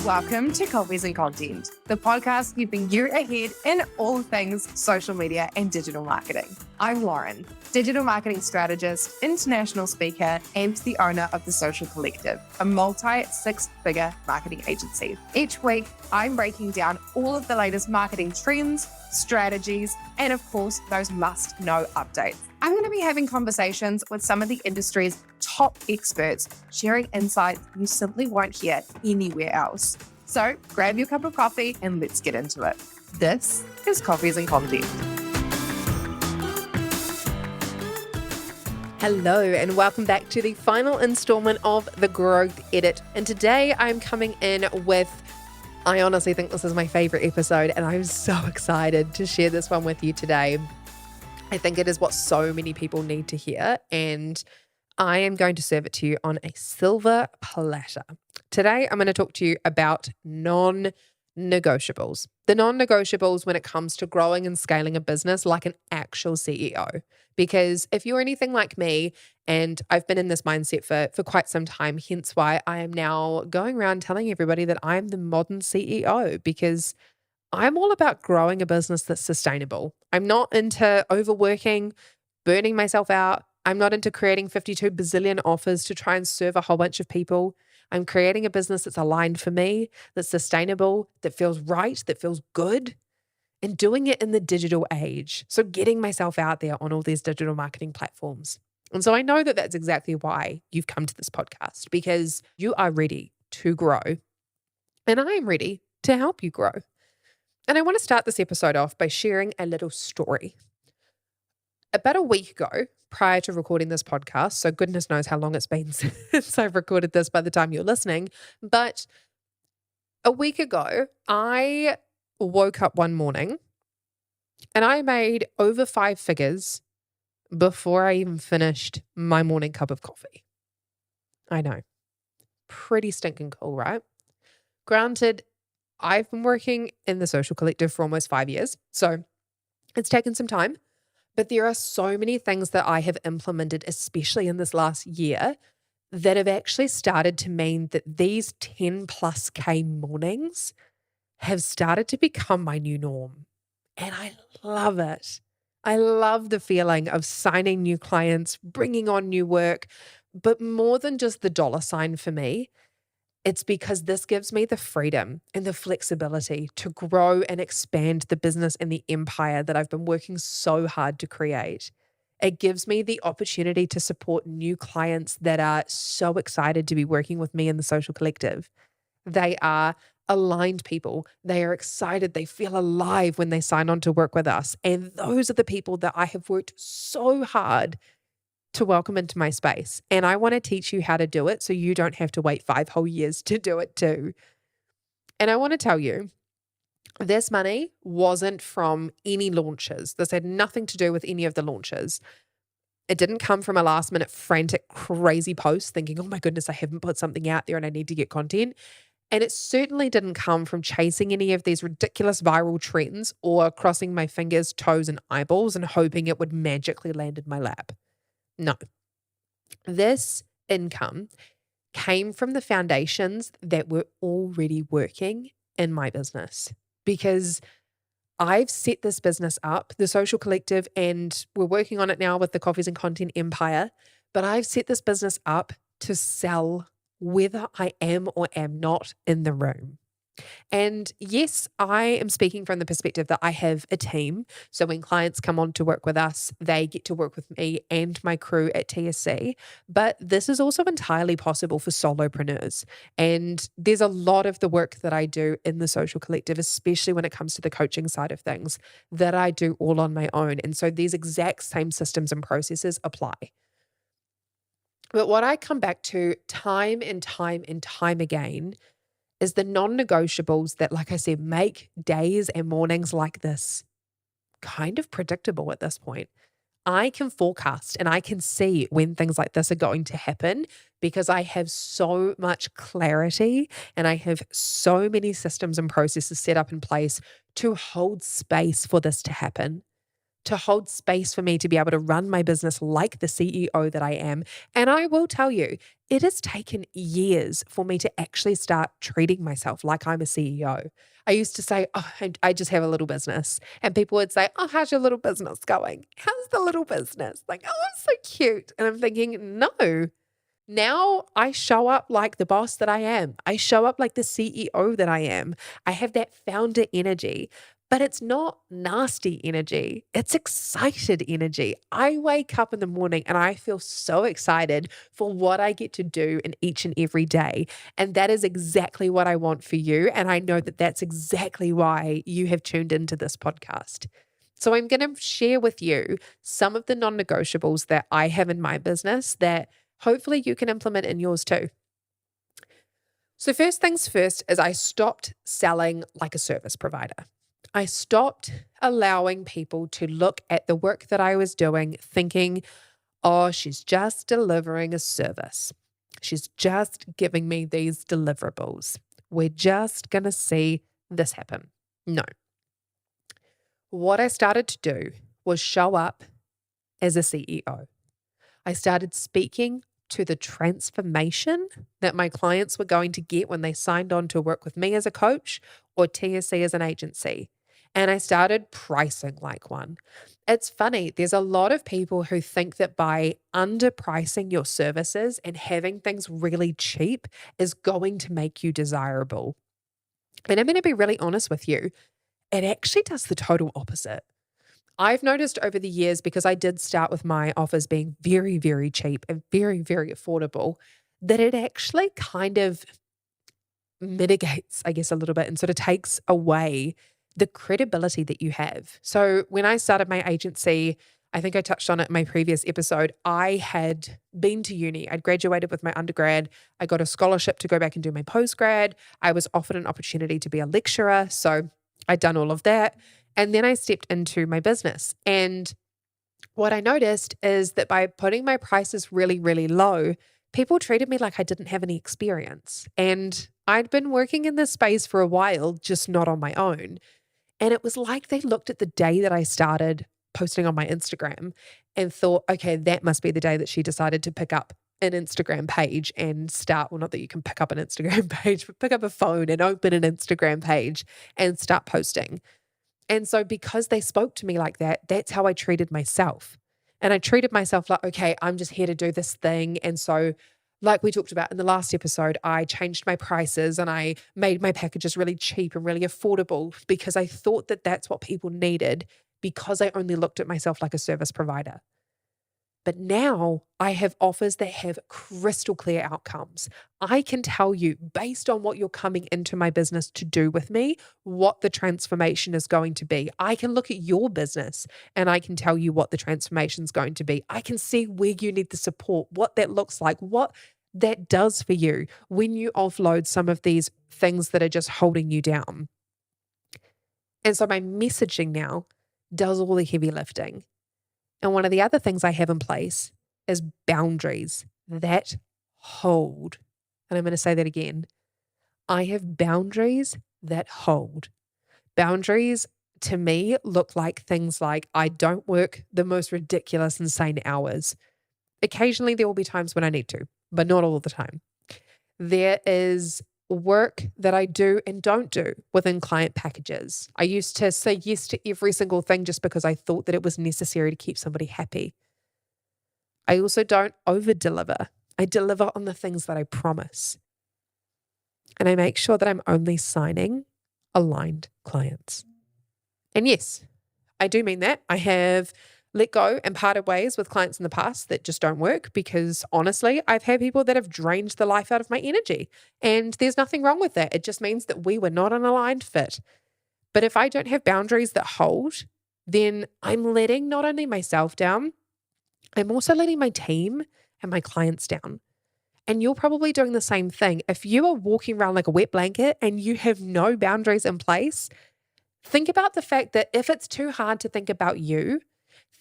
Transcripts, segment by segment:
Welcome to Coffees and Content, the podcast keeping you ahead in all things social media and digital marketing. I'm Lauren, digital marketing strategist, international speaker, and the owner of The Social Collective, a multi-six-figure marketing agency. Each week, I'm breaking down all of the latest marketing trends, strategies, and of course, those must-know updates. I'm going to be having conversations with some of the industry's top experts, sharing insights you simply won't hear anywhere else. So grab your cup of coffee and let's get into it. This is Coffees and Content. Hello and welcome back to the final installment of The Growth Edit. And today I'm coming in with, I honestly think this is my favorite episode and I'm so excited to share this one with you today. I think it is what so many people need to hear, and I am going to serve it to you on a silver platter. Today, I'm going to talk to you about non-negotiables. The non-negotiables when it comes to growing and scaling a business like an actual CEO. Because if you're anything like me, and I've been in this mindset for quite some time, hence why I am now going around telling everybody that I'm the modern CEO, because I'm all about growing a business that's sustainable. I'm not into overworking, burning myself out. I'm not into creating 52 bazillion offers to try and serve a whole bunch of people. I'm creating a business that's aligned for me, that's sustainable, that feels right, that feels good, and doing it in the digital age. So getting myself out there on all these digital marketing platforms. And so I know that that's exactly why you've come to this podcast, because you are ready to grow. And I am ready to help you grow. And I want to start this episode off by sharing a little story. About a week ago, prior to recording this podcast, so goodness knows how long it's been since I've recorded this by the time you're listening, but a week ago, I woke up one morning and I made over 5 figures before I even finished my morning cup of coffee. I know. Pretty stinking cool, right? Granted, I've been working in the Social Collective for almost 5 years, so it's taken some time, but there are so many things that I have implemented, especially in this last year, that have actually started to mean that these 10 plus K mornings have started to become my new norm. And I love it. I love the feeling of signing new clients, bringing on new work, but more than just the dollar sign for me, it's because this gives me the freedom and the flexibility to grow and expand the business and the empire that I've been working so hard to create. It gives me the opportunity to support new clients that are so excited to be working with me in the Social Collective. They are aligned people. They are excited. They feel alive when they sign on to work with us. And those are the people that I have worked so hard to welcome into my space. And I want to teach you how to do it so you don't have to wait 5 whole years to do it too. And I want to tell you, this money wasn't from any launches. This had nothing to do with any of the launches. It didn't come from a last minute frantic crazy post thinking, oh my goodness, I haven't put something out there and I need to get content. And it certainly didn't come from chasing any of these ridiculous viral trends or crossing my fingers, toes, and eyeballs and hoping it would magically land in my lap. No, this income came from the foundations that were already working in my business, because I've set this business up, the Social Collective, and we're working on it now with the Coffees and Content Empire, but I've set this business up to sell whether I am or am not in the room. And yes, I am speaking from the perspective that I have a team. So when clients come on to work with us, they get to work with me and my crew at TSC. But this is also entirely possible for solopreneurs. And there's a lot of the work that I do in the Social Collective, especially when it comes to the coaching side of things, that I do all on my own. And so these exact same systems and processes apply. But what I come back to time and time and time again is the non-negotiables that, like I said, make days and mornings like this kind of predictable at this point. I can forecast and I can see when things like this are going to happen because I have so much clarity and I have so many systems and processes set up in place to hold space for this to happen, to hold space for me to be able to run my business like the CEO that I am. And I will tell you, it has taken years for me to actually start treating myself like I'm a CEO. I used to say, oh, I just have a little business. And people would say, oh, how's your little business going? How's the little business? Like, oh, it's so cute. And I'm thinking, no. Now I show up like the boss that I am. I show up like the CEO that I am. I have that founder energy, but it's not nasty energy. It's excited energy. I wake up in the morning and I feel so excited for what I get to do in each and every day. And that is exactly what I want for you. And I know that that's exactly why you have tuned into this podcast. So I'm going to share with you some of the non-negotiables that I have in my business that hopefully you can implement in yours too. So first things first is I stopped selling like a service provider. I stopped allowing people to look at the work that I was doing thinking, oh, she's just delivering a service. She's just giving me these deliverables. We're just going to see this happen. No. What I started to do was show up as a CEO. I started speaking to the transformation that my clients were going to get when they signed on to work with me as a coach or TSC as an agency. And I started pricing like one. It's funny, there's a lot of people who think that by underpricing your services and having things really cheap is going to make you desirable. And I'm going to be really honest with you, it actually does the total opposite. I've noticed over the years, because I did start with my offers being very, very cheap and very, very affordable, that it actually kind of mitigates, I guess, a little bit and sort of takes away the credibility that you have. So when I started my agency, I think I touched on it in my previous episode, I had been to uni. I'd graduated with my undergrad. I got a scholarship to go back and do my postgrad. I was offered an opportunity to be a lecturer. So I'd done all of that. And then I stepped into my business. And what I noticed is that by putting my prices really, really low, people treated me like I didn't have any experience. And I'd been working in this space for a while, just not on my own. And it was like they looked at the day that I started posting on my Instagram and thought, okay, that must be the day that she decided to pick up an Instagram page and start, well, not that you can pick up an Instagram page, but pick up a phone and open an Instagram page and start posting. And so because they spoke to me like that, that's how I treated myself. And I treated myself like, okay, I'm just here to do this thing. And so, like we talked about in the last episode, I changed my prices and I made my packages really cheap and really affordable because I thought that that's what people needed because I only looked at myself like a service provider. But now I have offers that have crystal clear outcomes. I can tell you, based on what you're coming into my business to do with me, what the transformation is going to be. I can look at your business and I can tell you what the transformation is going to be. I can see where you need the support, what that looks like, what that does for you when you offload some of these things that are just holding you down. And so my messaging now does all the heavy lifting. And one of the other things I have in place is boundaries that hold. And I'm going to say that again. I have boundaries that hold. Boundaries to me look like things like I don't work the most ridiculous, insane hours. Occasionally, there will be times when I need to, but not all the time. There is work that I do and don't do within client packages. I used to say yes to every single thing just because I thought that it was necessary to keep somebody happy. I also don't over deliver. I deliver on the things that I promise. And I make sure that I'm only signing aligned clients. And yes, I do mean that. I have let go and parted ways with clients in the past that just don't work because honestly, I've had people that have drained the life out of my energy. And there's nothing wrong with that. It just means that we were not an aligned fit. But if I don't have boundaries that hold, then I'm letting not only myself down, I'm also letting my team and my clients down. And you're probably doing the same thing. If you are walking around like a wet blanket and you have no boundaries in place, think about the fact that if it's too hard to think about you,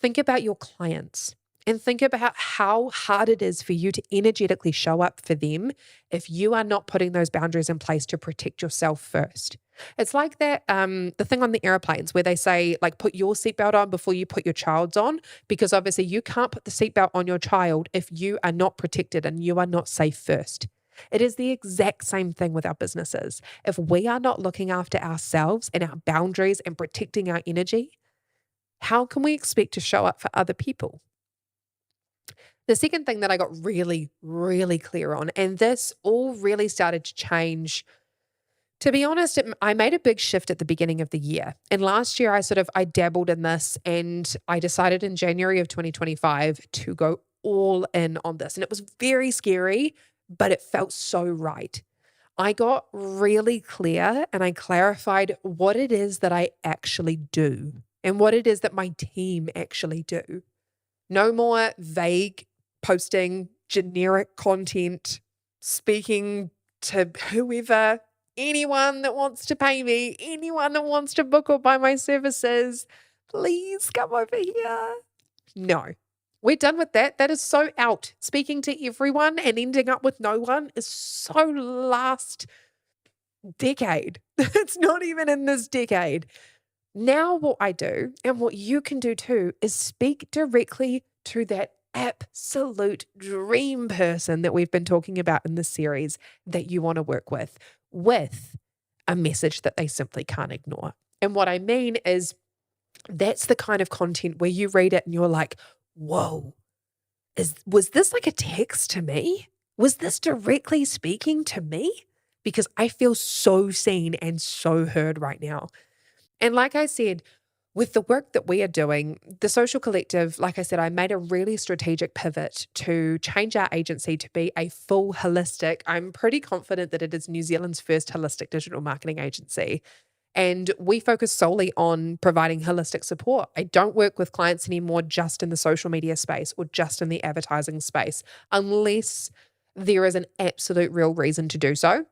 think about your clients and think about how hard it is for you to energetically show up for them if you are not putting those boundaries in place to protect yourself first. It's like that, the thing on the airplanes where they say, like, put your seatbelt on before you put your child's on, because obviously you can't put the seatbelt on your child if you are not protected and you are not safe first. It is the exact same thing with our businesses. If we are not looking after ourselves and our boundaries and protecting our energy, how can we expect to show up for other people? The second thing that I got really, really clear on, and this all really started to change. To be honest, I made a big shift at the beginning of the year. And last year I dabbled in this and I decided in January of 2025 to go all in on this. And it was very scary, but it felt so right. I got really clear and I clarified what it is that I actually do and what it is that my team actually do. No more vague posting, generic content, speaking to whoever, anyone that wants to pay me, anyone that wants to book or buy my services. Please come over here. No, we're done with that. That is so out. Speaking to everyone and ending up with no one is so last decade. It's not even in this decade. Now, what I do and what you can do too is speak directly to that absolute dream person that we've been talking about in this series that you want to work with a message that they simply can't ignore. And what I mean is that's the kind of content where you read it and you're like, whoa, was this like a text to me? Was this directly speaking to me? Because I feel so seen and so heard right now. And like I said, with the work that we are doing, the Social Collective, like I said, I made a really strategic pivot to change our agency to be a full holistic. I'm pretty confident that it is New Zealand's first holistic digital marketing agency. And we focus solely on providing holistic support. I don't work with clients anymore just in the social media space or just in the advertising space, unless there is an absolute real reason to do so.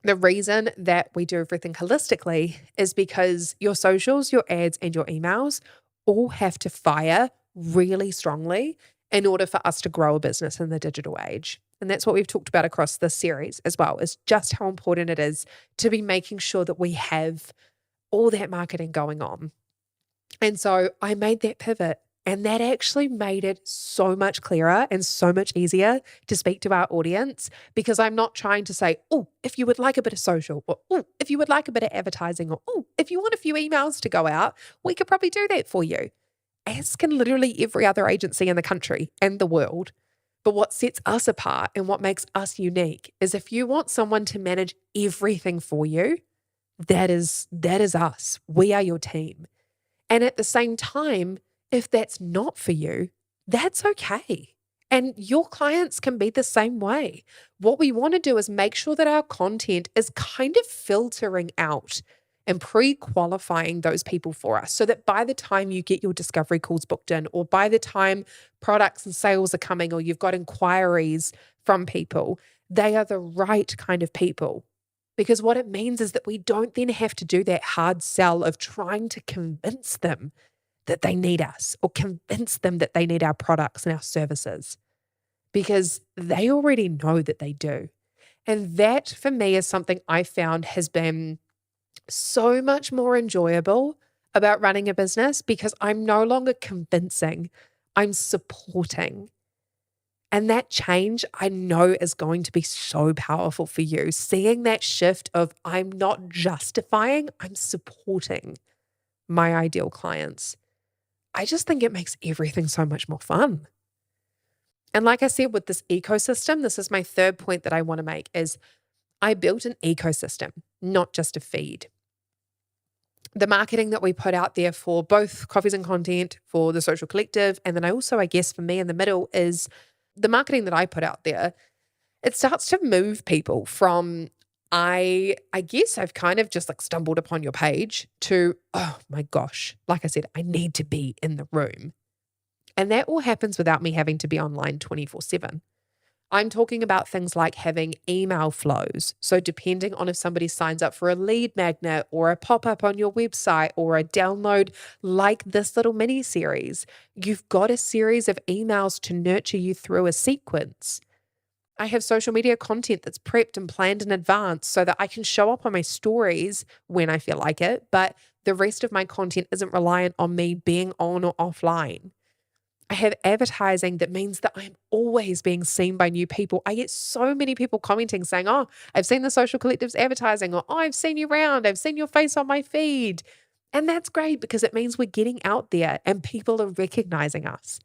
The reason that we do everything holistically is because your socials, your ads, and your emails all have to fire really strongly in order for us to grow a business in the digital age. And that's what we've talked about across this series as well, is just how important it is to be making sure that we have all that marketing going on. And so I made that pivot. And that actually made it so much clearer and so much easier to speak to our audience, because I'm not trying to say, oh, if you would like a bit of social, or oh, if you would like a bit of advertising, or oh, if you want a few emails to go out, we could probably do that for you. As can literally every other agency in the country and the world. But what sets us apart and what makes us unique is if you want someone to manage everything for you, that is us. We are your team. And at the same time, if that's not for you, that's okay. And your clients can be the same way. What we want to do is make sure that our content is kind of filtering out and pre-qualifying those people for us so that by the time you get your discovery calls booked in, or by the time products and sales are coming, or you've got inquiries from people, they are the right kind of people. Because what it means is that we don't then have to do that hard sell of trying to convince them that they need us or convince them that they need our products and our services, because they already know that they do. And that for me is something I found has been so much more enjoyable about running a business, because I'm no longer convincing, I'm supporting. And that change I know is going to be so powerful for you. Seeing that shift of I'm not justifying, I'm supporting my ideal clients. I just think it makes everything so much more fun. And like I said, with this ecosystem, this is my third point that I want to make, is I built an ecosystem, not just a feed. The marketing that we put out there for both Coffees and Content, for the Social Collective, and then I guess for me in the middle, is the marketing that I put out there. It starts to move people from, I guess I've kind of just like stumbled upon your page, to, oh my gosh, like I said, I need to be in the room. And that all happens without me having to be online 24/7. I'm talking about things like having email flows. So depending on if somebody signs up for a lead magnet or a pop-up on your website or a download like this little mini series, you've got a series of emails to nurture you through a sequence. I have social media content that's prepped and planned in advance so that I can show up on my stories when I feel like it, but the rest of my content isn't reliant on me being on or offline. I have advertising that means that I'm always being seen by new people. I get so many people commenting saying, "Oh, I've seen the Social Collective's advertising," or "Oh, I've seen you around. I've seen your face on my feed." And that's great because it means we're getting out there and people are recognizing us.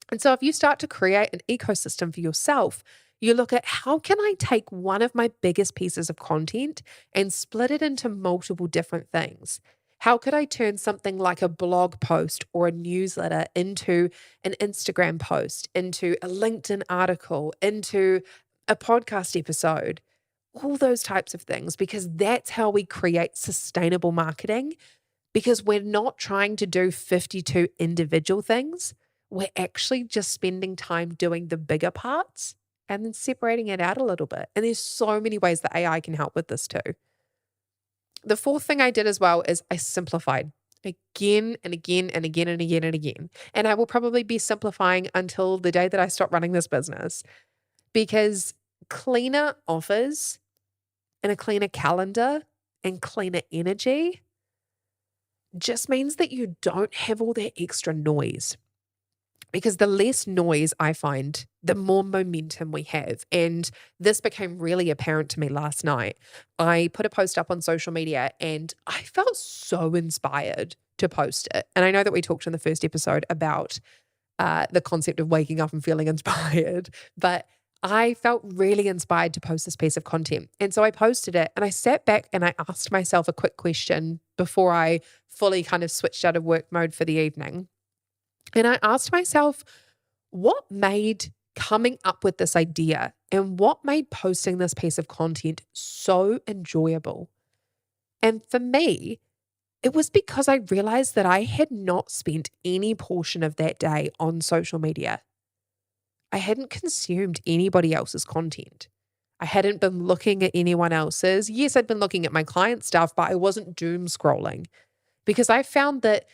And so if you start to create an ecosystem for yourself, you look at how can I take one of my biggest pieces of content and split it into multiple different things? How could I turn something like a blog post or a newsletter into an Instagram post, into a LinkedIn article, into a podcast episode? All those types of things, because that's how we create sustainable marketing, because we're not trying to do 52 individual things. We're actually just spending time doing the bigger parts and then separating it out a little bit. And there's so many ways that AI can help with this too. The fourth thing I did as well is I simplified again and again and again and again and again. And I will probably be simplifying until the day that I stop running this business, because cleaner offers and a cleaner calendar and cleaner energy just means that you don't have all that extra noise. Because the less noise I find, the more momentum we have. And this became really apparent to me last night. I put a post up on social media and I felt so inspired to post it. And I know that we talked in the first episode about the concept of waking up and feeling inspired, but I felt really inspired to post this piece of content. And so I posted it and I sat back and I asked myself a quick question before I fully kind of switched out of work mode for the evening. And I asked myself, what made coming up with this idea and what made posting this piece of content so enjoyable? And for me, it was because I realized that I had not spent any portion of that day on social media. I hadn't consumed anybody else's content. I hadn't been looking at anyone else's. Yes, I'd been looking at my client stuff, but I wasn't doom scrolling, because I found that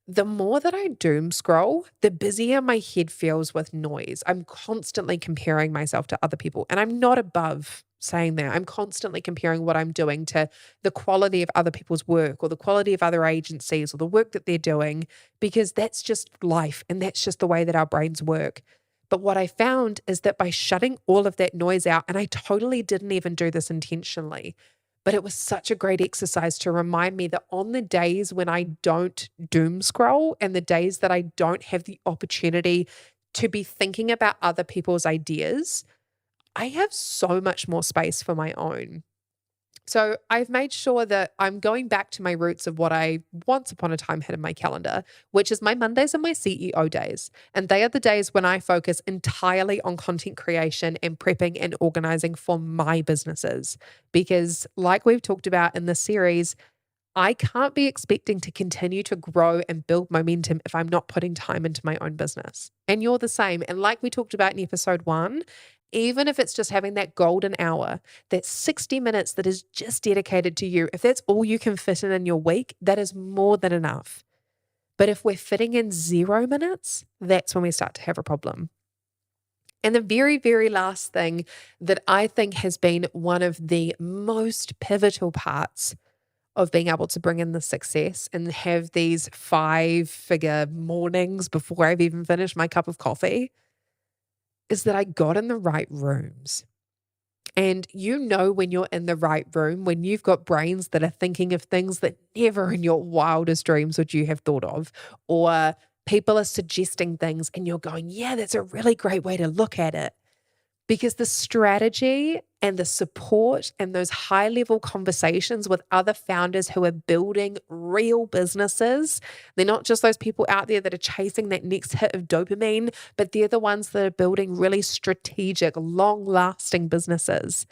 the more that I doom scroll, the busier my head feels with noise. I'm constantly comparing myself to other people, and I'm not above saying that. I'm constantly comparing what I'm doing to the quality of other people's work or the quality of other agencies or the work that they're doing, because that's just life and that's just the way that our brains work. But what I found is that by shutting all of that noise out, and I totally didn't even do this intentionally, but it was such a great exercise to remind me that on the days when I don't doom scroll and the days that I don't have the opportunity to be thinking about other people's ideas, I have so much more space for my own. So I've made sure that I'm going back to my roots of what I once upon a time had in my calendar, which is my Mondays and my CEO days. And they are the days when I focus entirely on content creation and prepping and organizing for my businesses. Because like we've talked about in this series, I can't be expecting to continue to grow and build momentum if I'm not putting time into my own business. And you're the same. And like we talked about in episode 1, even if it's just having that golden hour, that 60 minutes that is just dedicated to you, if that's all you can fit in your week, that is more than enough. But if we're fitting in 0 minutes, that's when we start to have a problem. And the very, very last thing that I think has been one of the most pivotal parts of being able to bring in the success and have these 5-figure mornings before I've even finished my cup of coffee is that I got in the right rooms. And you know when you're in the right room, when you've got brains that are thinking of things that never in your wildest dreams would you have thought of, or people are suggesting things and you're going, yeah, that's a really great way to look at it. Because the strategy and the support and those high level conversations with other founders who are building real businesses, they're not just those people out there that are chasing that next hit of dopamine, but they're the ones that are building really strategic, long lasting businesses.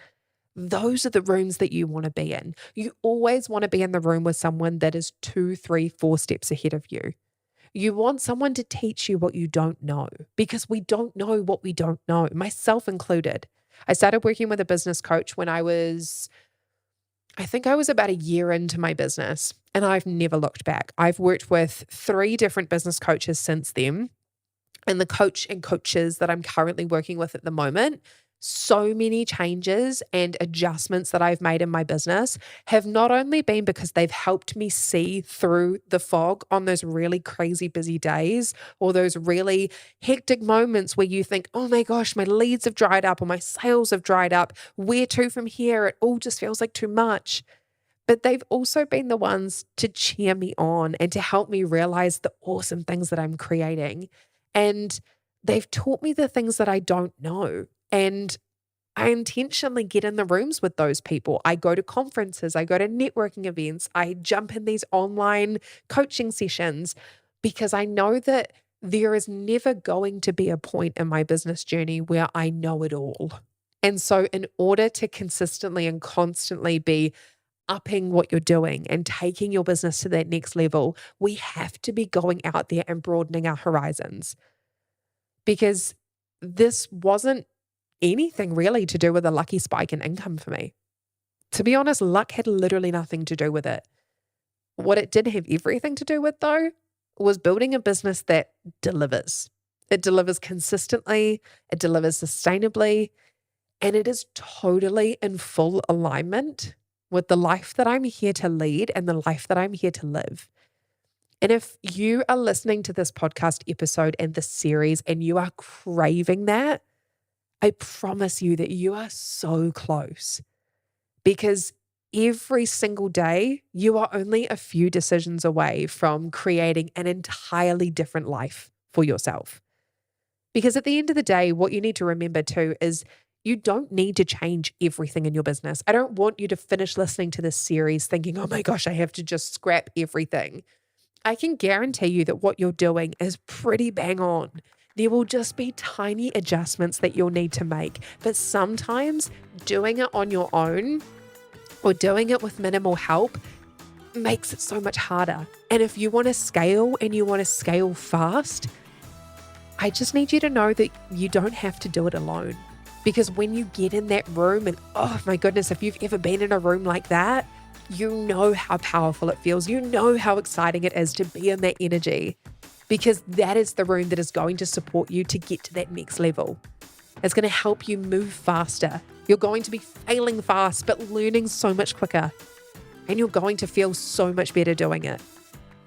Those are the rooms that you want to be in. You always want to be in the room with someone that is 2, 3, 4 steps ahead of you. You want someone to teach you what you don't know, because we don't know what we don't know, myself included. I started working with a business coach when I think I was about a year into my business, and I've never looked back. I've worked with 3 different business coaches since then. And the coach and coaches that I'm currently working with at the moment So many changes and adjustments that I've made in my business have not only been because they've helped me see through the fog on those really crazy busy days or those really hectic moments where you think, oh my gosh, my leads have dried up or my sales have dried up. Where to from here? It all just feels like too much. But they've also been the ones to cheer me on and to help me realize the awesome things that I'm creating. And they've taught me the things that I don't know. And I intentionally get in the rooms with those people. I go to conferences, I go to networking events, I jump in these online coaching sessions because I know that there is never going to be a point in my business journey where I know it all. And so, in order to consistently and constantly be upping what you're doing and taking your business to that next level, we have to be going out there and broadening our horizons because this wasn't anything really to do with a lucky spike in income for me. To be honest, luck had literally nothing to do with it. What it did have everything to do with, though, was building a business that delivers. It delivers consistently, it delivers sustainably, and it is totally in full alignment with the life that I'm here to lead and the life that I'm here to live. And if you are listening to this podcast episode and this series and you are craving that, I promise you that you are so close because every single day you are only a few decisions away from creating an entirely different life for yourself. Because at the end of the day, what you need to remember too is you don't need to change everything in your business. I don't want you to finish listening to this series thinking, oh my gosh, I have to just scrap everything. I can guarantee you that what you're doing is pretty bang on. There will just be tiny adjustments that you'll need to make. But sometimes doing it on your own or doing it with minimal help makes it so much harder. And if you want to scale and you want to scale fast, I just need you to know that you don't have to do it alone. Because when you get in that room and oh my goodness, if you've ever been in a room like that, you know how powerful it feels. You know how exciting it is to be in that energy because that is the room that is going to support you to get to that next level. It's going to help you move faster. You're going to be failing fast, but learning so much quicker. And you're going to feel so much better doing it.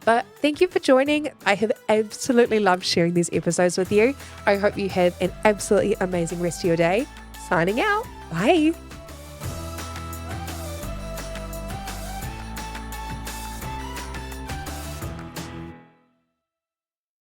But thank you for joining. I have absolutely loved sharing these episodes with you. I hope you have an absolutely amazing rest of your day. Signing out. Bye.